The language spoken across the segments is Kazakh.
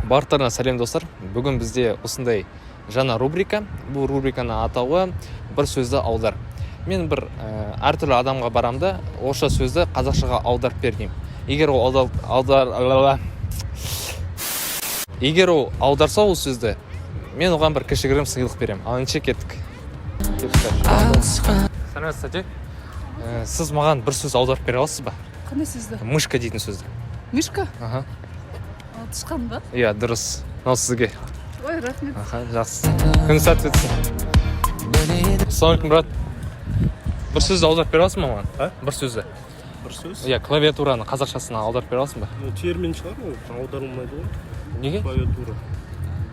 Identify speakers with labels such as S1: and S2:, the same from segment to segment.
S1: Барлықтарына сәлем достар. Бүгін бізде осындай жаңа рубрика. Бұл рубриканы атауы бір сөзді аудар. Мен бір әртүрлі адамға барамда, орысша сөзді қазақшаға аударып бердім. Егер ол аударса ол сөзді, мен оған бір кішігірім сыйлық берем. Ал неше кеттік. Сәлеметсіз, сіз маған бір сөз аударып бере аласыз ба?
S2: Қандай сөзді?
S1: Мышка дейтін сөзді.
S2: Мышка?
S1: Аха.
S2: Тышқан ба?
S1: Иә, дұрыс. Мынау сізге.
S2: Ой, рахмет.
S1: Аха, жақсы. Күн сәтті өтсін. Ассалаумалейкум, брат. Бір сөзді аударып бере аласың ба маған?
S3: А?
S1: Бір сөзді.
S3: Бір сөз?
S1: Иә, клавиатураны қазақшасына аударып бере аласың ба?
S3: Термин шығар ол, аударылмайды ғой.
S1: Неге?
S3: Клавиатура.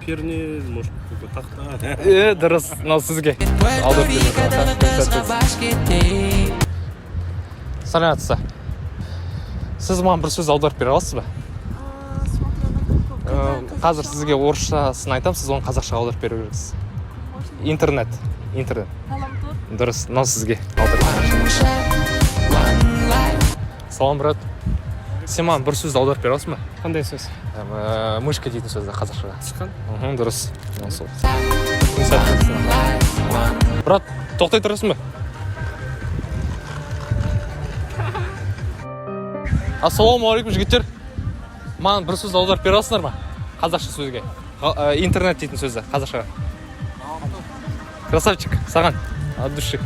S3: Перне, может, тақта.
S1: Дұрыс. Мынау сізге. Аударып бере. Сәлеметсіз. Сіз маған бір сөз аударып бере аласыз ба? Қазір сізге орысшасын айтам, сіз оны қазақша аударып беру керексіз. Интернет. Дұрыс. Мынау сізге. Салам, брат. Сен маған бір сөзді аударып бере аласың ба?
S3: Қандай сөз?
S1: Мышка дейтін сөзді қазақшаға.
S3: Тышқан?
S1: Дұрыс. Брат, тоқтай тұрасың ба? Ассалаумағалейкум, жігіттер. Маған бір сөзді аударып бере аласыңдар ма? Қазақша сөзге. Интернет дейтін сөзді қазақшаға. Красавчик, саған. От души.